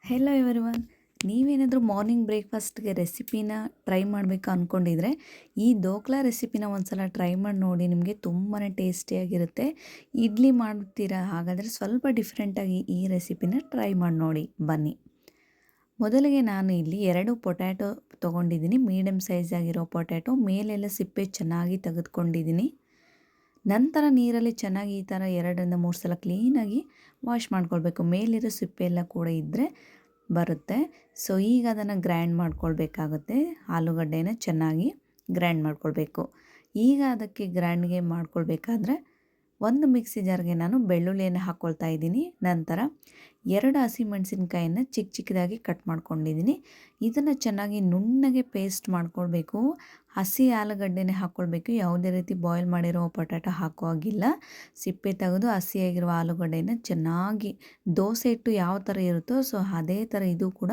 Hello everyone. ನೀವೇನಾದರೂ morning ಬ್ರೇಕ್ಫಾಸ್ಟ್ಗೆ ರೆಸಿಪಿನ try ಮಾಡಬೇಕು ಅಂದ್ಕೊಂಡಿದ್ರೆ ಈ ದೋಕ್ಲಾ ರೆಸಿಪಿನ ಒಂದ್ಸಲ ಟ್ರೈ ಮಾಡಿ ನೋಡಿ. ನಿಮಗೆ ತುಂಬಾ ಟೇಸ್ಟಿಯಾಗಿರುತ್ತೆ. ಇಡ್ಲಿ ಮಾಡ್ತೀರಾ ಹಾಗಾದರೆ ಸ್ವಲ್ಪ ಡಿಫ್ರೆಂಟಾಗಿ ಈ ರೆಸಿಪಿನ ಟ್ರೈ ಮಾಡಿ ನೋಡಿ ಬನ್ನಿ. ಮೊದಲಿಗೆ ನಾನು ಇಲ್ಲಿ 2 ಪೊಟ್ಯಾಟೊ ತೊಗೊಂಡಿದ್ದೀನಿ. ಮೀಡಿಯಮ್ ಸೈಜ್ ಆಗಿರೋ ಪೊಟ್ಯಾಟೊ, ಮೇಲೆಲ್ಲ ಸಿಪ್ಪೆ ಚೆನ್ನಾಗಿ ತೆಗೆದುಕೊಂಡಿದ್ದೀನಿ. ನಂತರ ನೀರಲ್ಲಿ ಚೆನ್ನಾಗಿ ಈ ಥರ 2ರಿಂದ 3 ಸಲ ಕ್ಲೀನಾಗಿ ವಾಶ್ ಮಾಡ್ಕೊಳ್ಬೇಕು. ಮೇಲಿರೋ ಸಿಪ್ಪೆ ಎಲ್ಲ ಕೂಡ ಇದ್ದರೆ ಬರುತ್ತೆ. ಸೊ ಈಗ ಅದನ್ನು ಗ್ರೈಂಡ್ ಮಾಡ್ಕೊಳ್ಬೇಕಾಗುತ್ತೆ. ಆಲೂಗಡ್ಡೆನ ಚೆನ್ನಾಗಿ ಗ್ರೈಂಡ್ ಮಾಡ್ಕೊಳ್ಬೇಕು. ಈಗ ಅದಕ್ಕೆ ಗ್ರೈಂಡ್ಗೆ ಮಾಡ್ಕೊಳ್ಬೇಕಾದ್ರೆ ಒಂದು ಮಿಕ್ಸಿ ಜಾರ್ಗೆ ನಾನು ಬೆಳ್ಳುಳ್ಳಿಯನ್ನು ಹಾಕ್ಕೊಳ್ತಾ ಇದ್ದೀನಿ. ನಂತರ 2 ಹಸಿಮೆಣಸಿನ್ಕಾಯನ್ನು ಚಿಕ್ಕ ಚಿಕ್ಕದಾಗಿ ಕಟ್ ಮಾಡ್ಕೊಂಡಿದ್ದೀನಿ. ಇದನ್ನು ಚೆನ್ನಾಗಿ ನುಣ್ಣಗೆ ಪೇಸ್ಟ್ ಮಾಡ್ಕೊಳ್ಬೇಕು. ಹಸಿ ಆಲೂಗಡ್ಡೆನೇ ಹಾಕ್ಕೊಳ್ಬೇಕು. ಯಾವುದೇ ರೀತಿ ಬಾಯ್ಲ್ ಮಾಡಿರೋ ಪೊಟ್ಯಾಟೊ ಹಾಕೋ ಹಾಗಿಲ್ಲ. ಸಿಪ್ಪೆ ತೆಗೆದು ಹಸಿಯಾಗಿರುವ ಆಲೂಗಡ್ಡೆಯನ್ನು ಚೆನ್ನಾಗಿ ದೋಸೆ ಹಿಟ್ಟು ಯಾವ ಥರ ಇರುತ್ತೋ ಸೊ ಅದೇ ಥರ ಇದು ಕೂಡ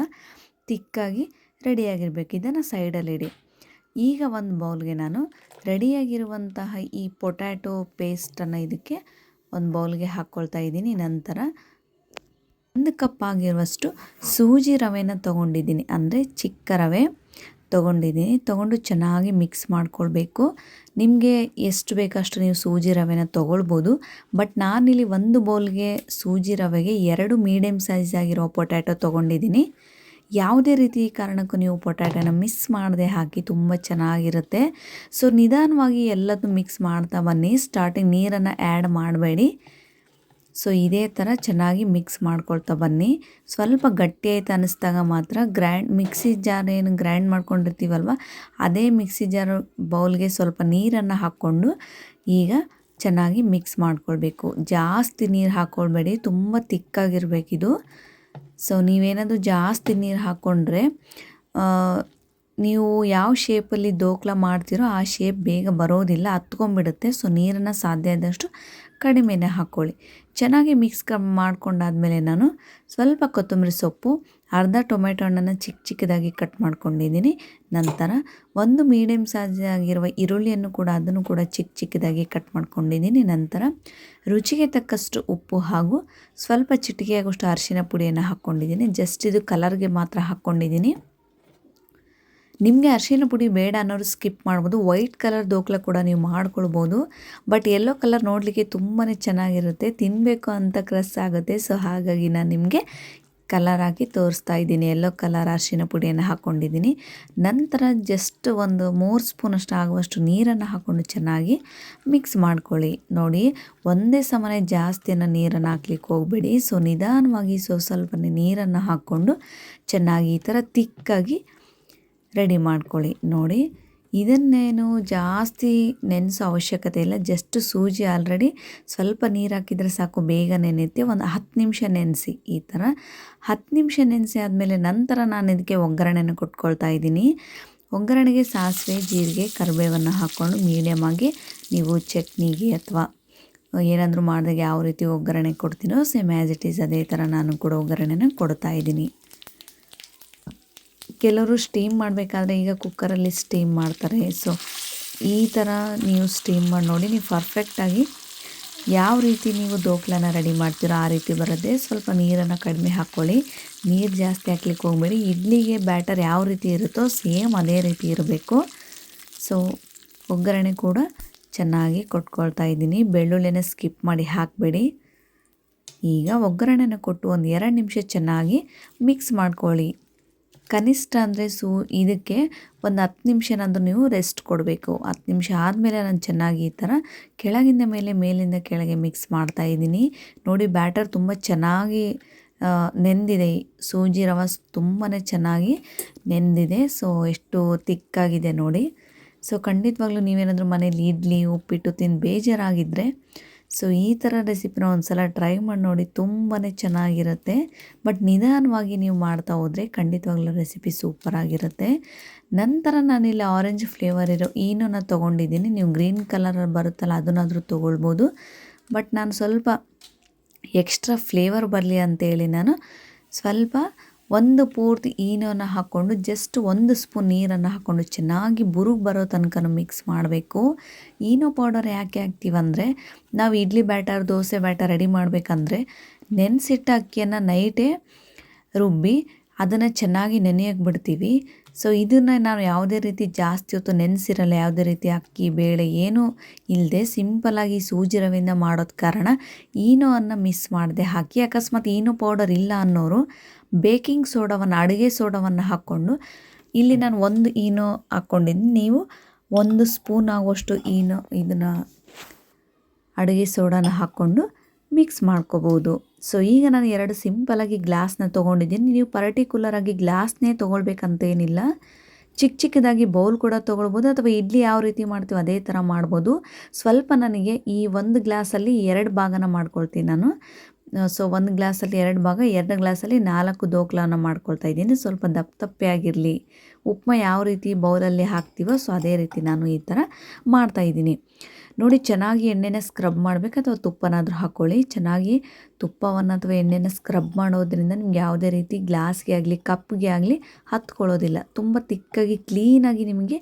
ತಿಕ್ಕಾಗಿ ರೆಡಿಯಾಗಿರಬೇಕು. ಇದನ್ನು ಸೈಡಲ್ಲಿಡಿ. ಈಗ ಒಂದು ಬೌಲ್ಗೆ ನಾನು ರೆಡಿಯಾಗಿರುವಂತಹ ಈ ಪೊಟ್ಯಾಟೊ ಪೇಸ್ಟನ್ನು ಇದಕ್ಕೆ ಒಂದು ಬೌಲ್ಗೆ ಹಾಕ್ಕೊಳ್ತಾ ಇದ್ದೀನಿ. ನಂತರ 1 ಕಪ್ ಆಗಿರುವಷ್ಟು ಸೂಜಿ ರವೆನ ತೊಗೊಂಡಿದ್ದೀನಿ, ಅಂದರೆ ಚಿಕ್ಕ ರವೆ ತೊಗೊಂಡಿದ್ದೀನಿ. ತೊಗೊಂಡು ಚೆನ್ನಾಗಿ ಮಿಕ್ಸ್ ಮಾಡ್ಕೊಳ್ಬೇಕು. ನಿಮಗೆ ಎಷ್ಟು ಬೇಕಷ್ಟು ನೀವು ಸೂಜಿ ರವೆನ ತೊಗೊಳ್ಬೋದು. ಬಟ್ ನಾನಿಲ್ಲಿ 1 ಬೌಲ್ಗೆ ಸೂಜಿ ರವೆಗೆ 2 ಮೀಡಿಯಮ್ ಸೈಜ್ ಆಗಿರೋ ಪೊಟ್ಯಾಟೊ ತೊಗೊಂಡಿದ್ದೀನಿ. ಯಾವುದೇ ರೀತಿ ಕಾರಣಕ್ಕೂ ನೀವು ಪೊಟ್ಯಾಟೊನ ಮಿಸ್ ಮಾಡದೆ ಹಾಕಿ, ತುಂಬ ಚೆನ್ನಾಗಿರುತ್ತೆ. ಸೊ ನಿಧಾನವಾಗಿ ಎಲ್ಲದನ್ನು ಮಿಕ್ಸ್ ಮಾಡ್ತಾ ಬನ್ನಿ. ಸ್ಟಾರ್ಟಿಂಗ್ ನೀರನ್ನು ಆ್ಯಡ್ ಮಾಡಬೇಡಿ. ಸೊ ಇದೇ ಥರ ಚೆನ್ನಾಗಿ ಮಿಕ್ಸ್ ಮಾಡ್ಕೊಳ್ತಾ ಬನ್ನಿ. ಸ್ವಲ್ಪ ಗಟ್ಟಿ ಆಯ್ತು ಅನ್ನಿಸ್ದಾಗ ಮಾತ್ರ ಮಿಕ್ಸಿ ಜಾರ್ ಏನು ಗ್ರೈಂಡ್ ಮಾಡ್ಕೊಂಡಿರ್ತೀವಲ್ವ, ಅದೇ ಮಿಕ್ಸಿ ಜಾರ್ ಬೌಲ್ಗೆ ಸ್ವಲ್ಪ ನೀರನ್ನು ಹಾಕ್ಕೊಂಡು ಈಗ ಚೆನ್ನಾಗಿ ಮಿಕ್ಸ್ ಮಾಡ್ಕೊಳ್ಬೇಕು. ಜಾಸ್ತಿ ನೀರು ಹಾಕ್ಕೊಳ್ಬೇಡಿ, ತುಂಬ ತಿಕ್ಕಾಗಿರಬೇಕಿದು. ಸೊ ನೀವೇನಾದರೂ ಜಾಸ್ತಿ ನೀರು ಹಾಕ್ಕೊಂಡ್ರೆ ನೀವು ಯಾವ ಶೇಪಲ್ಲಿ ದೋಕ್ಲಾ ಮಾಡ್ತೀರೋ ಆ ಶೇಪ್ ಬೇಗ ಬರೋದಿಲ್ಲ, ಹತ್ಕೊಂಡ್ಬಿಡುತ್ತೆ. ಸೊ ನೀರನ್ನು ಸಾಧ್ಯ ಆದಷ್ಟು ಕಡಿಮೆನೇ ಹಾಕ್ಕೊಳ್ಳಿ. ಚೆನ್ನಾಗಿ ಮಿಕ್ಸ್ ಮಾಡ್ಕೊಂಡಾದಮೇಲೆ ನಾನು ಸ್ವಲ್ಪ ಕೊತ್ತಂಬರಿ ಸೊಪ್ಪು, ಅರ್ಧ ಟೊಮೆಟೊ ಹಣ್ಣನ್ನು ಚಿಕ್ಕ ಚಿಕ್ಕದಾಗಿ ಕಟ್ ಮಾಡ್ಕೊಂಡಿದ್ದೀನಿ. ನಂತರ 1 ಮೀಡಿಯಮ್ ಸೈಜ್ ಆಗಿರುವ ಈರುಳ್ಳಿಯನ್ನು ಕೂಡ ಅದನ್ನು ಕೂಡ ಚಿಕ್ಕ ಚಿಕ್ಕದಾಗಿ ಕಟ್ ಮಾಡ್ಕೊಂಡಿದ್ದೀನಿ. ನಂತರ ರುಚಿಗೆ ತಕ್ಕಷ್ಟು ಉಪ್ಪು ಹಾಗೂ ಸ್ವಲ್ಪ ಚಿಟಿಕೆಯಾಗುವಷ್ಟು ಅರಿಶಿನ ಪುಡಿಯನ್ನು ಹಾಕ್ಕೊಂಡಿದ್ದೀನಿ. ಜಸ್ಟ್ ಇದು ಕಲರ್ಗೆ ಮಾತ್ರ ಹಾಕ್ಕೊಂಡಿದ್ದೀನಿ. ನಿಮಗೆ ಅರಿಶಿನ ಪುಡಿ ಬೇಡ ಅನ್ನೋರು ಸ್ಕಿಪ್ ಮಾಡ್ಬೋದು. ವೈಟ್ ಕಲರ್ ದೋಕ್ಲಾ ಕೂಡ ನೀವು ಮಾಡ್ಕೊಳ್ಬೋದು. ಬಟ್ ಯೆಲ್ಲೋ ಕಲರ್ ನೋಡಲಿಕ್ಕೆ ತುಂಬಾ ಚೆನ್ನಾಗಿರುತ್ತೆ, ತಿನ್ನಬೇಕು ಅಂತ ಕ್ರಸ್ ಆಗುತ್ತೆ. ಸೊ ಹಾಗಾಗಿ ನಾನು ನಿಮಗೆ ಕಲರ್ ಹಾಕಿ ತೋರಿಸ್ತಾ ಇದ್ದೀನಿ. ಯೆಲ್ಲೋ ಕಲರ್ ಅರಿಶಿನ ಪುಡಿಯನ್ನು ಹಾಕ್ಕೊಂಡಿದ್ದೀನಿ. ನಂತರ ಜಸ್ಟ್ ಒಂದು 3 ಸ್ಪೂನಷ್ಟು ಆಗುವಷ್ಟು ನೀರನ್ನು ಹಾಕ್ಕೊಂಡು ಚೆನ್ನಾಗಿ ಮಿಕ್ಸ್ ಮಾಡ್ಕೊಳ್ಳಿ. ನೋಡಿ, ಒಂದೇ ಸಮನೆ ಜಾಸ್ತಿಯನ್ನು ನೀರನ್ನು ಹಾಕ್ಲಿಕ್ಕೆ ಹೋಗಬೇಡಿ. ಸೊ ನಿಧಾನವಾಗಿ ಸ್ವಲ್ಪನೇ ನೀರನ್ನು ಹಾಕ್ಕೊಂಡು ಚೆನ್ನಾಗಿ ಈ ಥರ ತಿಕ್ಕಾಗಿ ರೆಡಿ ಮಾಡ್ಕೊಳ್ಳಿ. ನೋಡಿ, ಇದನ್ನೇನು ಜಾಸ್ತಿ ನೆನೆಸೋ ಅವಶ್ಯಕತೆ ಇಲ್ಲ. ಜಸ್ಟ್ ಸೂಜಿ ಆಲ್ರೆಡಿ ಸ್ವಲ್ಪ ನೀರು ಹಾಕಿದರೆ ಸಾಕು, ಬೇಗ ನೆನೆಯುತ್ತೆ. ಒಂದು 10 ನಿಮಿಷ ನೆನೆಸಿ. ಈ ಥರ 10 ನಿಮಿಷ ನೆನೆಸಿ ಆದಮೇಲೆ ನಂತರ ನಾನು ಇದಕ್ಕೆ ಒಗ್ಗರಣೆನ ಕೊಟ್ಕೊಳ್ತಾ ಇದ್ದೀನಿ. ಒಗ್ಗರಣೆಗೆ ಸಾಸಿವೆ, ಜೀರಿಗೆ, ಕರಿಬೇವನ್ನು ಹಾಕ್ಕೊಂಡು ಮೀಡಿಯಮ್ ಆಗಿ ನೀವು ಚಟ್ನಿಗೆ ಅಥವಾ ಏನಾದರೂ ಮಾಡಿದಾಗ ಯಾವ ರೀತಿ ಒಗ್ಗರಣೆ ಕೊಡ್ತೀನೋ ಸೇಮ್ ಆ್ಯಸ್ ಇಟ್ ಈಸ್ ಅದೇ ಥರ ನಾನು ಕೂಡ ಒಗ್ಗರಣೆನ ಕೊಡ್ತಾ ಇದ್ದೀನಿ. ಕೆಲವರು ಸ್ಟೀಮ್ ಮಾಡಬೇಕಾದ್ರೆ ಈಗ ಕುಕ್ಕರಲ್ಲಿ ಸ್ಟೀಮ್ ಮಾಡ್ತಾರೆ. ಸೊ ಈ ಥರ ನೀವು ಸ್ಟೀಮ್ ಮಾಡಿ ನೋಡಿ. ನೀವು ಪರ್ಫೆಕ್ಟಾಗಿ ಯಾವ ರೀತಿ ನೀವು ದೋಕ್ಲಾನ ರೆಡಿ ಮಾಡ್ತೀರೋ ಆ ರೀತಿ ಬರುತ್ತೆ. ಸ್ವಲ್ಪ ನೀರನ್ನು ಕಡಿಮೆ ಹಾಕ್ಕೊಳ್ಳಿ. ನೀರು ಜಾಸ್ತಿ ಹಾಕ್ಲಿಕ್ಕೆ ಹೋಗಬೇಡಿ. ಇಡ್ಲಿಗೆ ಬ್ಯಾಟರ್ ಯಾವ ರೀತಿ ಇರುತ್ತೋ ಸೇಮ್ ಅದೇ ರೀತಿ ಇರಬೇಕು. ಸೊ ಒಗ್ಗರಣೆ ಕೂಡ ಚೆನ್ನಾಗಿ ಕೊಟ್ಕೊಳ್ತಾ ಇದ್ದೀನಿ. ಬೆಳ್ಳುಳ್ಳಿನ ಸ್ಕಿಪ್ ಮಾಡಿ ಹಾಕಬೇಡಿ. ಈಗ ಒಗ್ಗರಣೆನ ಕೊಟ್ಟು ಒಂದು 2 ನಿಮಿಷ ಚೆನ್ನಾಗಿ ಮಿಕ್ಸ್ ಮಾಡ್ಕೊಳ್ಳಿ. ಕನಿಷ್ಠ ಅಂದರೆ ಇದಕ್ಕೆ ಒಂದು 10 ನಿಮಿಷನಾದರೂ ನೀವು ರೆಸ್ಟ್ ಕೊಡಬೇಕು. 10 ನಿಮಿಷ ಆದಮೇಲೆ ನಾನು ಚೆನ್ನಾಗಿ ಈ ಥರ ಕೆಳಗಿಂದ ಮೇಲೆ, ಮೇಲಿಂದ ಕೆಳಗೆ ಮಿಕ್ಸ್ ಮಾಡ್ತಾ ಇದ್ದೀನಿ. ನೋಡಿ, ಬ್ಯಾಟರ್ ತುಂಬ ಚೆನ್ನಾಗಿ ನೆಂದಿದೆ. ಸೂಜಿ ರವೆ ತುಂಬಾ ಚೆನ್ನಾಗಿ ನೆಂದಿದೆ. ಸೊ ಎಷ್ಟು ತಿಕ್ಕಾಗಿದೆ ನೋಡಿ. ಸೊ ಖಂಡಿತವಾಗ್ಲೂ ನೀವೇನಾದರೂ ಮನೇಲಿ ಇಡ್ಲಿ, ಉಪ್ಪಿಟ್ಟು ತಿಂದು ಬೇಜಾರಾಗಿದ್ದರೆ ಸೊ ಈ ಥರ ರೆಸಿಪಿನ ಒಂದು ಸಲ ಟ್ರೈ ಮಾಡಿ ನೋಡಿ. ತುಂಬಾ ಚೆನ್ನಾಗಿರುತ್ತೆ. ಬಟ್ ನಿಧಾನವಾಗಿ ನೀವು ಮಾಡ್ತಾ ಹೋದರೆ ಖಂಡಿತವಾಗ್ಲೂ ರೆಸಿಪಿ ಸೂಪರಾಗಿರುತ್ತೆ. ನಂತರ ನಾನಿಲ್ಲಿ ಆರೆಂಜ್ ಫ್ಲೇವರ್ ಇರೋ ಈನೋನ ತೊಗೊಂಡಿದ್ದೀನಿ. ನೀವು ಗ್ರೀನ್ ಕಲರ್ ಬರುತ್ತಲ್ಲ ಅದನ್ನಾದರೂ ತೊಗೊಳ್ಬೋದು. ಬಟ್ ನಾನು ಸ್ವಲ್ಪ ಎಕ್ಸ್ಟ್ರಾ ಫ್ಲೇವರ್ ಬರಲಿ ಅಂತೇಳಿ ನಾನು ಸ್ವಲ್ಪ ಒಂದು ಪೂರ್ತಿ ಈನೋನ ಹಾಕ್ಕೊಂಡು ಜಸ್ಟ್ 1 ಸ್ಪೂನ್ ನೀರನ್ನು ಹಾಕ್ಕೊಂಡು ಚೆನ್ನಾಗಿ ಬುರುಗು ಬರೋ ತನಕ ಮಿಕ್ಸ್ ಮಾಡಬೇಕು. ಈನೋ ಪೌಡರ್ ಯಾಕೆ ಹಾಕ್ತೀವಂದರೆ ನಾವು idli batter, dosa batter ready ಮಾಡಬೇಕಂದ್ರೆ ನೆನೆಸಿಟ್ಟ ಅಕ್ಕಿಯನ್ನು ನೈಟೇ ರುಬ್ಬಿ ಅದನ್ನು ಚೆನ್ನಾಗಿ ನೆನೆಯಕ್ಕೆ ಬಿಡ್ತೀವಿ. ಸೊ ಇದನ್ನು ನಾವು ಯಾವುದೇ ರೀತಿ ಜಾಸ್ತಿ ಹೊತ್ತು ನೆನೆಸಿರಲ್ಲ, ಯಾವುದೇ ರೀತಿ ಅಕ್ಕಿ ಬೇಳೆ ಏನೂ ಇಲ್ಲದೆ ಸಿಂಪಲ್ಲಾಗಿ ಸೂಜಿ ರವೆಯಿಂದ ಮಾಡೋದ ಕಾರಣ ಈನೋವನ್ನು ಮಿಸ್ ಮಾಡದೆ ಹಾಕಿ. ಅಕಸ್ಮಾತ್ ಈನೋ ಪೌಡರ್ ಇಲ್ಲ ಅನ್ನೋರು ಬೇಕಿಂಗ್ ಸೋಡಾವನ್ನು, ಅಡುಗೆ ಸೋಡಾವನ್ನು ಹಾಕ್ಕೊಂಡು, ಇಲ್ಲಿ ನಾನು 1 ಈನೋ ಹಾಕ್ಕೊಂಡಿದ್ದೀನಿ, ನೀವು 1 ಸ್ಪೂನ್ ಆಗುವಷ್ಟು ಈನೋ ಇದನ್ನು ಅಡುಗೆ ಸೋಡಾನ ಹಾಕ್ಕೊಂಡು ಮಿಕ್ಸ್ ಮಾಡ್ಕೋಬೋದು. ಸೊ ಈಗ ನಾನು 2 ಸಿಂಪಲಾಗಿ ಗ್ಲಾಸ್ನ ತೊಗೊಂಡಿದ್ದೀನಿ. ನೀವು ಪರ್ಟಿಕ್ಯುಲರಾಗಿ ಗ್ಲಾಸ್ನೇ ತೊಗೊಳ್ಬೇಕಂತೇನಿಲ್ಲ, ಚಿಕ್ಕ ಚಿಕ್ಕದಾಗಿ ಬೌಲ್ ಕೂಡ ತೊಗೊಳ್ಬೋದು, ಅಥವಾ ಇಡ್ಲಿ ಯಾವ ರೀತಿ ಮಾಡ್ತೀವಿ ಅದೇ ಥರ ಮಾಡ್ಬೋದು. ಸ್ವಲ್ಪ ನನಗೆ ಈ 1 ಗ್ಲಾಸಲ್ಲಿ 2 ಭಾಗನ ಮಾಡ್ಕೊಳ್ತೀನಿ ನಾನು. ಸೊ 1 ಗ್ಲಾಸಲ್ಲಿ 2 ಭಾಗ, 2 ಗ್ಲಾಸಲ್ಲಿ 4 ದೋಕ್ಲನ ಮಾಡ್ಕೊಳ್ತಾ ಇದ್ದೀನಿ. ಸ್ವಲ್ಪ ದಪ್ಪ ದಪ್ಪೆ ಆಗಿರಲಿ, ಉಪ್ಮಾ ಯಾವ ರೀತಿ ಬೌಲಲ್ಲಿ ಹಾಕ್ತೀವೋ ಸೊ ಅದೇ ರೀತಿ ನಾನು ಈ ಥರ ಮಾಡ್ತಾಯಿದ್ದೀನಿ. ನೋಡಿ, ಚೆನ್ನಾಗಿ ಎಣ್ಣೆನ ಸ್ಕ್ರಬ್ ಮಾಡಬೇಕು, ಅಥವಾ ತುಪ್ಪನಾದರೂ ಹಾಕ್ಕೊಳ್ಳಿ. ಚೆನ್ನಾಗಿ ತುಪ್ಪವನ್ನು ಅಥವಾ ಎಣ್ಣೆನ ಸ್ಕ್ರಬ್ ಮಾಡೋದ್ರಿಂದ ನಿಮ್ಗೆ ಯಾವುದೇ ರೀತಿ ಗ್ಲಾಸ್ಗೆ ಆಗಲಿ ಕಪ್ಗೆ ಆಗಲಿ ಹತ್ಕೊಳ್ಳೋದಿಲ್ಲ. ತುಂಬ ತಿಕ್ಕಾಗಿ ಕ್ಲೀನಾಗಿ ನಿಮಗೆ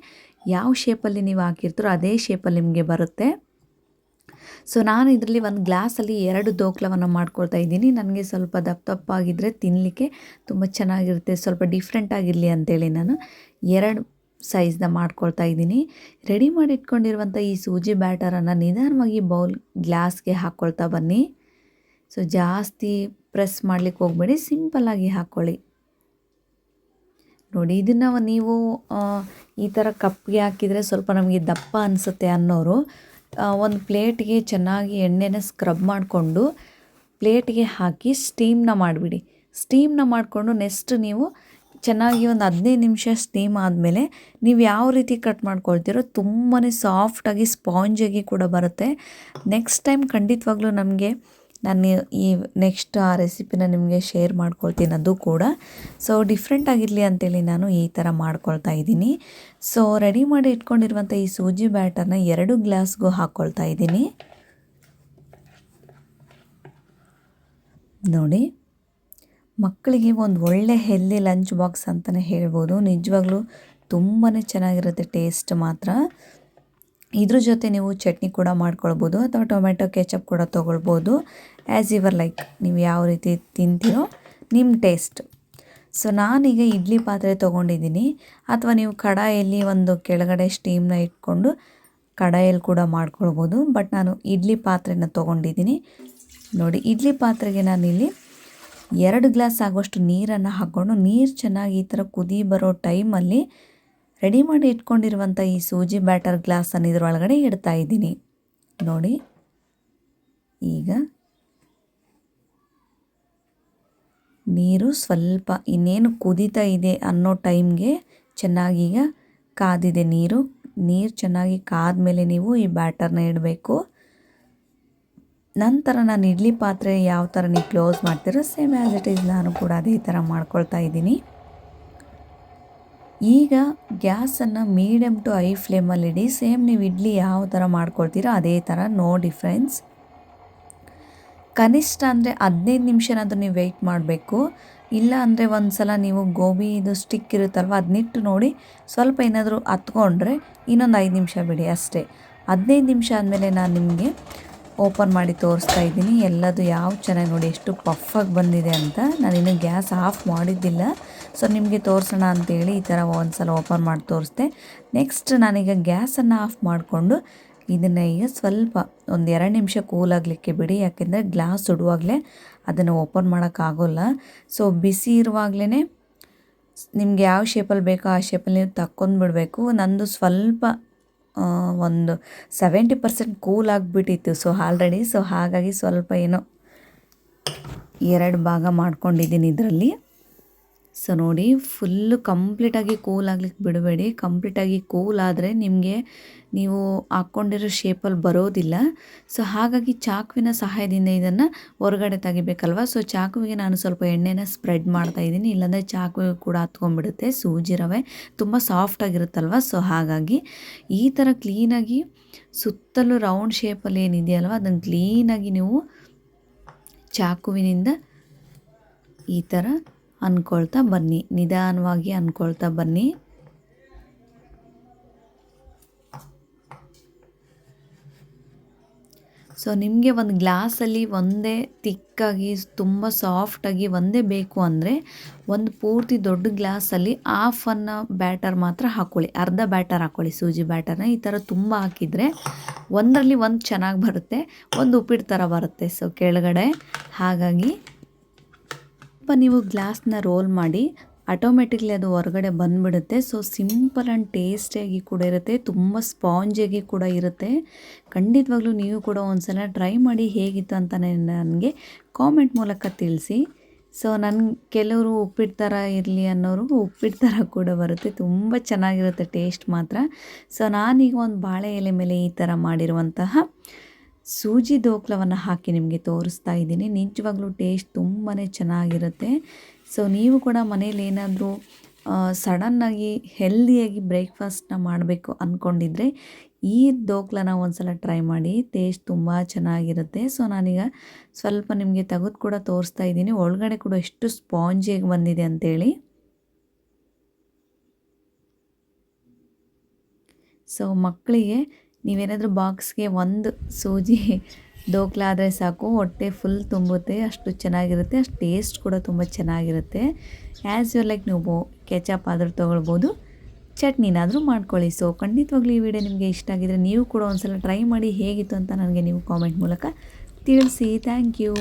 ಯಾವ ಶೇಪಲ್ಲಿ ನೀವು ಹಾಕಿರ್ತೀರೋ ಅದೇ ಶೇಪಲ್ಲಿ ನಿಮಗೆ ಬರುತ್ತೆ. ಸೊ ನಾನು ಇದರಲ್ಲಿ 1 ಗ್ಲಾಸಲ್ಲಿ 2 ದೋಕ್ಲವನ್ನು ಮಾಡ್ಕೊಳ್ತಾ ಇದ್ದೀನಿ. ನನಗೆ ಸ್ವಲ್ಪ ದಪ್ಪ ದಪ್ಪಾಗಿದ್ದರೆ ತಿನ್ನಲಿಕ್ಕೆ ತುಂಬ ಚೆನ್ನಾಗಿರುತ್ತೆ, ಸ್ವಲ್ಪ ಡಿಫ್ರೆಂಟ್ ಆಗಿರಲಿ ಅಂತೇಳಿ ನಾನು 2 ಸೈಜ್ನ ಮಾಡ್ಕೊಳ್ತಾ ಇದ್ದೀನಿ. ರೆಡಿ ಮಾಡಿ ಇಟ್ಕೊಂಡಿರುವಂಥ ಈ ಸೂಜಿ ಬ್ಯಾಟರನ್ನು ನಿಧಾನವಾಗಿ ಬೌಲ್ ಗ್ಲಾಸ್ಗೆ ಹಾಕ್ಕೊಳ್ತಾ ಬನ್ನಿ. ಸೊ ಜಾಸ್ತಿ ಪ್ರೆಸ್ ಮಾಡಲಿಕ್ಕೆ ಹೋಗಬೇಡಿ, ಸಿಂಪಲ್ಲಾಗಿ ಹಾಕ್ಕೊಳ್ಳಿ. ನೋಡಿ, ಇದನ್ನು ನೀವು ಈ ಥರ ಕಪ್ಗೆ ಹಾಕಿದರೆ ಸ್ವಲ್ಪ ನಮಗೆ ದಪ್ಪ ಅನಿಸುತ್ತೆ ಅನ್ನೋರು ಒಂದು ಪ್ಲೇಟ್ಗೆ ಚೆನ್ನಾಗಿ ಎಣ್ಣೆನ ಸ್ಕ್ರಬ್ ಮಾಡಿಕೊಂಡು ಪ್ಲೇಟ್ಗೆ ಹಾಕಿ ಸ್ಟೀಮ್ನ ಮಾಡಿಬಿಡಿ. ಸ್ಟೀಮ್ನ ಮಾಡಿಕೊಂಡು ನೆಕ್ಸ್ಟ್ ನೀವು ಚೆನ್ನಾಗಿ ಒಂದು 15 ನಿಮಿಷ ಸ್ಟೀಮ್ ಆದಮೇಲೆ ನೀವು ಯಾವ ರೀತಿ ಕಟ್ ಮಾಡ್ಕೊಳ್ತೀರೋ ತುಂಬಾ ಸಾಫ್ಟಾಗಿ ಸ್ಪಾಂಜಾಗಿ ಕೂಡ ಬರುತ್ತೆ. ನೆಕ್ಸ್ಟ್ ಟೈಮ್ ಖಂಡಿತವಾಗ್ಲೂ ನಾನು ಈ ನೆಕ್ಸ್ಟ್ ಆ ರೆಸಿಪಿನ ನಿಮಗೆ ಶೇರ್ ಮಾಡ್ಕೊಳ್ತೀನಿ ಅದು ಕೂಡ. ಸೊ ಡಿಫ್ರೆಂಟ್ ಆಗಿರಲಿ ಅಂತೇಳಿ ನಾನು ಈ ಥರ ಮಾಡ್ಕೊಳ್ತಾ ಇದ್ದೀನಿ. ಸೊ ರೆಡಿ ಮಾಡಿ ಇಟ್ಕೊಂಡಿರುವಂಥ ಈ ಸೂಜಿ ಬ್ಯಾಟರ್ನ 2 ಗ್ಲಾಸ್ಗೂ ಹಾಕ್ಕೊಳ್ತಾ ಇದ್ದೀನಿ. ನೋಡಿ, ಮಕ್ಕಳಿಗೆ ಒಂದು ಒಳ್ಳೆ ಹೆಲ್ದಿ ಲಂಚ್ ಬಾಕ್ಸ್ ಅಂತಲೇ ಹೇಳ್ಬೋದು. ನಿಜವಾಗ್ಲೂ ತುಂಬಾ ಚೆನ್ನಾಗಿರುತ್ತೆ ಟೇಸ್ಟ್ ಮಾತ್ರ. ಇದ್ರ ಜೊತೆ ನೀವು ಚಟ್ನಿ ಕೂಡ ಮಾಡ್ಕೊಳ್ಬೋದು, ಅಥವಾ ಟೊಮೆಟೊ ಕೆಚಪ್ ಕೂಡ ತೊಗೊಳ್ಬೋದು. ಆ್ಯಸ್ ಯುವರ್ ಲೈಕ್, ನೀವು ಯಾವ ರೀತಿ ತಿಂತೀರೋ ನಿಮ್ಮ ಟೇಸ್ಟ್. ಸೊ ನಾನೀಗ ಇಡ್ಲಿ ಪಾತ್ರೆ ತೊಗೊಂಡಿದ್ದೀನಿ, ಅಥವಾ ನೀವು ಕಡಾಯಲ್ಲಿ ಒಂದು ಕೆಳಗಡೆ ಸ್ಟೀಮ್ನ ಇಟ್ಕೊಂಡು ಕಡಾಯಲ್ಲಿ ಕೂಡ ಮಾಡ್ಕೊಳ್ಬೋದು. ಬಟ್ ನಾನು ಇಡ್ಲಿ ಪಾತ್ರೆನ ತೊಗೊಂಡಿದ್ದೀನಿ. ನೋಡಿ, ಇಡ್ಲಿ ಪಾತ್ರೆಗೆ ನಾನಿಲ್ಲಿ 2 ಗ್ಲಾಸ್ ಆಗುವಷ್ಟು ನೀರನ್ನು ಹಾಕ್ಕೊಂಡು, ನೀರು ಚೆನ್ನಾಗಿ ಈ ಥರ ಕುದಿ ಬರೋ ಟೈಮಲ್ಲಿ ರೆಡಿ ಮಾಡಿ ಇಟ್ಕೊಂಡಿರುವಂಥ ಈ ಸೂಜಿ ಬ್ಯಾಟರ್ ಗ್ಲಾಸನ್ನು ಇದರೊಳಗಡೆ ಇಡ್ತಾ ಇದ್ದೀನಿ. ನೋಡಿ, ಈಗ ನೀರು ಸ್ವಲ್ಪ ಇನ್ನೇನು ಕುದೀತಾ ಇದೆ ಅನ್ನೋ ಟೈಮ್ಗೆ ಚೆನ್ನಾಗೀಗ ಕಾದಿದೆ ನೀರು ಚೆನ್ನಾಗಿ ಕಾದ್ಮೇಲೆ ನೀವು ಈ ಬ್ಯಾಟರ್ನ ಇಡಬೇಕು. ನಂತರ ನಾನು ಇಡ್ಲಿ ಪಾತ್ರೆ ಯಾವ ಥರ ನೀವು ಕ್ಲೋಸ್ ಮಾಡ್ತೀರೋ ಸೇಮ್ ಆ್ಯಸ್ ಇಟ್ ಈಸ್ ನಾನು ಕೂಡ ಅದೇ ಥರ ಮಾಡ್ಕೊಳ್ತಾ ಇದ್ದೀನಿ. ಈಗ ಗ್ಯಾಸನ್ನು ಮೀಡಿಯಮ್ ಟು ಹೈ ಫ್ಲೇಮಲ್ಲಿಡಿ. ಸೇಮ್ ನೀವು ಇಡ್ಲಿ ಯಾವ ಥರ ಮಾಡ್ಕೊಳ್ತೀರೋ ಅದೇ ಥರ, ನೋ ಡಿಫ್ರೆನ್ಸ್. ಕನಿಷ್ಠ ಅಂದರೆ 15 ನಿಮಿಷನಾದರೂ ನೀವು ವೆಯ್ಟ್ ಮಾಡಬೇಕು. ಇಲ್ಲ ಅಂದರೆ ಒಂದು ಸಲ ನೀವು ಗೋಬಿ ಇದು ಸ್ಟಿಕ್ ಇರುತ್ತಲ್ವ ಅದನ್ನಿಟ್ಟು ನೋಡಿ, ಸ್ವಲ್ಪ ಏನಾದರೂ ಹತ್ಕೊಂಡ್ರೆ ಇನ್ನೊಂದು 5 ನಿಮಿಷ ಬಿಡಿ ಅಷ್ಟೇ. 15 ನಿಮಿಷ ಆದಮೇಲೆ ನಾನು ನಿಮಗೆ ಓಪನ್ ಮಾಡಿ ತೋರಿಸ್ತಾ ಇದ್ದೀನಿ. ಎಲ್ಲದು ಯಾವ ಚೆನ್ನಾಗಿ ನೋಡಿ ಎಷ್ಟು ಪಫಾಗಿ ಬಂದಿದೆ ಅಂತ. ನಾನಿನ್ನು ಗ್ಯಾಸ್ ಆಫ್ ಮಾಡಿದ್ದಿಲ್ಲ, ಸೊ ನಿಮಗೆ ತೋರಿಸೋಣ ಅಂತೇಳಿ ಈ ಥರ ಒಂದು ಸಲ ಓಪನ್ ಮಾಡಿ ತೋರಿಸ್ದೆ. ನೆಕ್ಸ್ಟ್ ನಾನೀಗ ಗ್ಯಾಸನ್ನು ಆಫ್ ಮಾಡಿಕೊಂಡು ಇದನ್ನು ಈಗ ಸ್ವಲ್ಪ ಒಂದು 2 ನಿಮಿಷ ಕೂಲಾಗಲಿಕ್ಕೆ ಬಿಡಿ. ಯಾಕೆಂದರೆ ಗ್ಲಾಸ್ ಸುಡುವಾಗಲೇ ಅದನ್ನು ಓಪನ್ ಮಾಡೋಕ್ಕಾಗೋಲ್ಲ. ಸೊ ಬಿಸಿ ಇರುವಾಗಲೇ ನಿಮ್ಗೆ ಯಾವ ಶೇಪಲ್ಲಿ ಬೇಕೋ ಆ ಶೇಪಲ್ಲಿ ನೀವು ತಕ್ಕೊಂಡ್ಬಿಡಬೇಕು. ನಂದು ಸ್ವಲ್ಪ ಒಂದು 70% ಕೂಲ್ ಆಗಿಬಿಟ್ಟಿತ್ತು ಆಲ್ರೆಡಿ. ಸೊ ಹಾಗಾಗಿ ಸ್ವಲ್ಪ ಏನೋ 2 ಭಾಗ ಮಾಡ್ಕೊಂಡಿದ್ದೀನಿ ಇದರಲ್ಲಿ. ಸೊ ನೋಡಿ, ಫುಲ್ಲು ಕಂಪ್ಲೀಟಾಗಿ ಕೂಲ್ ಆಗ್ಲಿಕ್ಕೆ ಬಿಡಬೇಡಿ. ಕಂಪ್ಲೀಟಾಗಿ ಕೂಲ್ ಆದರೆ ನಿಮಗೆ ನೀವು ಹಾಕ್ಕೊಂಡಿರೋ ಶೇಪಲ್ಲಿ ಬರೋದಿಲ್ಲ. ಸೊ ಹಾಗಾಗಿ ಚಾಕುವಿನ ಸಹಾಯದಿಂದ ಇದನ್ನು ಹೊರಗಡೆ ತೆಗಿಬೇಕಲ್ವ. ಸೊ ಚಾಕುವಿಗೆ ನಾನು ಸ್ವಲ್ಪ ಎಣ್ಣೆನ ಸ್ಪ್ರೆಡ್ ಮಾಡ್ತಾಯಿದ್ದೀನಿ, ಇಲ್ಲಾಂದರೆ ಚಾಕುವಿಗೆ ಕೂಡ ಹತ್ಕೊಂಡ್ಬಿಡುತ್ತೆ. ಸೂಜಿ ರವೆ ತುಂಬ ಸಾಫ್ಟಾಗಿರುತ್ತಲ್ವ. ಸೊ ಹಾಗಾಗಿ ಈ ಥರ ಕ್ಲೀನಾಗಿ ಸುತ್ತಲೂ ರೌಂಡ್ ಶೇಪಲ್ಲಿ ಏನಿದೆಯಲ್ವ ಅದನ್ನು ಕ್ಲೀನಾಗಿ ನೀವು ಚಾಕುವಿನಿಂದ ಈ ಥರ ಅಂದ್ಕೊಳ್ತಾ ಬನ್ನಿ, ನಿಧಾನವಾಗಿ ಅಂದ್ಕೊಳ್ತಾ ಬನ್ನಿ. ಸೊ ನಿಮಗೆ ಒಂದು ಗ್ಲಾಸಲ್ಲಿ ಒಂದೇ ತಿಕ್ಕಾಗಿ ತುಂಬ ಸಾಫ್ಟಾಗಿ ಒಂದೇ ಬೇಕು ಅಂದರೆ ಒಂದು ಪೂರ್ತಿ ದೊಡ್ಡ ಗ್ಲಾಸಲ್ಲಿ ಹಾಫನ್ನು ಬ್ಯಾಟರ್ ಮಾತ್ರ ಹಾಕ್ಕೊಳ್ಳಿ, ಅರ್ಧ ಬ್ಯಾಟರ್ ಹಾಕ್ಕೊಳ್ಳಿ ಸೂಜಿ ಬ್ಯಾಟರ್ನ. ಈ ಥರ ತುಂಬ ಹಾಕಿದರೆ ಒಂದರಲ್ಲಿ ಒಂದು ಚೆನ್ನಾಗಿ ಬರುತ್ತೆ, ಒಂದು ಉಪ್ಪಿಟ್ಟು ಥರ ಬರುತ್ತೆ ಸೊ ಕೆಳಗಡೆ. ಹಾಗಾಗಿ ಸ್ವಲ್ಪ ನೀವು ಗ್ಲಾಸ್ನ ರೋಲ್ ಮಾಡಿ ಆಟೋಮೆಟಿಕ್ಲಿ ಅದು ಹೊರಗಡೆ ಬಂದುಬಿಡುತ್ತೆ. ಸೊ ಸಿಂಪಲ್ ಆ್ಯಂಡ್ ಟೇಸ್ಟಿಯಾಗಿ ಕೂಡ ಇರುತ್ತೆ, ತುಂಬ ಸ್ಪಾಂಜಿಯಾಗಿ ಕೂಡ ಇರುತ್ತೆ. ಖಂಡಿತವಾಗ್ಲೂ ನೀವು ಕೂಡ ಒಂದು ಸಲ ಟ್ರೈ ಮಾಡಿ ಹೇಗಿತ್ತು ಅಂತ ನನಗೆ ಕಾಮೆಂಟ್ ಮೂಲಕ ತಿಳಿಸಿ. ಸೊ ಕೆಲವರು ಉಪ್ಪಿಟ್ಟು ಥರ ಇರಲಿ ಅನ್ನೋರು ಉಪ್ಪಿಟ್ಟು ಥರ ಕೂಡ ಬರುತ್ತೆ, ತುಂಬ ಚೆನ್ನಾಗಿರುತ್ತೆ ಟೇಸ್ಟ್ ಮಾತ್ರ. ಸೊ ನಾನೀಗ ಒಂದು ಬಾಳೆ ಎಲೆ ಮೇಲೆ ಈ ಥರ ಮಾಡಿರುವಂತಹ ಸೂಜಿ ದೋಕ್ಲವನ್ನು ಹಾಕಿ ನಿಮಗೆ ತೋರಿಸ್ತಾ ಇದ್ದೀನಿ. ನಿಜವಾಗ್ಲೂ ಟೇಸ್ಟ್ ತುಂಬಾ ಚೆನ್ನಾಗಿರುತ್ತೆ. ಸೊ ನೀವು ಕೂಡ ಮನೇಲಿ ಏನಾದರೂ ಸಡನ್ನಾಗಿ ಹೆಲ್ದಿಯಾಗಿ ಬ್ರೇಕ್ಫಾಸ್ಟ್ನ ಮಾಡಬೇಕು ಅಂದ್ಕೊಂಡಿದ್ರೆ ಈ ದೋಕ್ಲನ ಒಂದು ಸಲ ಟ್ರೈ ಮಾಡಿ, ಟೇಸ್ಟ್ ತುಂಬ ಚೆನ್ನಾಗಿರುತ್ತೆ. ಸೊ ನಾನೀಗ ಸ್ವಲ್ಪ ನಿಮಗೆ ತೆಗೆದು ಕೂಡ ತೋರಿಸ್ತಾ ಇದ್ದೀನಿ, ಒಳಗಡೆ ಕೂಡ ಎಷ್ಟು ಸ್ಪಾಂಜಿಯಾಗಿ ಬಂದಿದೆ ಅಂಥೇಳಿ. ಸೊ ಮಕ್ಕಳಿಗೆ ನೀವೇನಾದರೂ ಬಾಕ್ಸ್ಗೆ ಒಂದು ಸೂಜಿ ದೋಕ್ಲ ಆದರೆ ಸಾಕು, ಹೊಟ್ಟೆ ಫುಲ್ ತುಂಬುತ್ತೆ, ಅಷ್ಟು ಚೆನ್ನಾಗಿರುತ್ತೆ. ಅಷ್ಟು ಟೇಸ್ಟ್ ಕೂಡ ತುಂಬ ಚೆನ್ನಾಗಿರುತ್ತೆ. ಆ್ಯಸ್ ಯು ಲೈಕ್, ನೀವು ಕೆಚಪ್ ಆದರೂ ತೊಗೊಳ್ಬೋದು, ಚಟ್ನಿನಾದರೂ ಮಾಡ್ಕೊಳ್ಳಿ. ಸೊ ಖಂಡಿತವಾಗ್ಲೂ ಈ ವಿಡಿಯೋ ನಿಮಗೆ ಇಷ್ಟ ಆಗಿದರೆ ನೀವು ಕೂಡ ಒಂದು ಸಲ ಟ್ರೈ ಮಾಡಿ ಹೇಗಿತ್ತು ಅಂತ ನನಗೆ ನೀವು ಕಾಮೆಂಟ್ ಮೂಲಕ ತಿಳಿಸಿ. Thank you.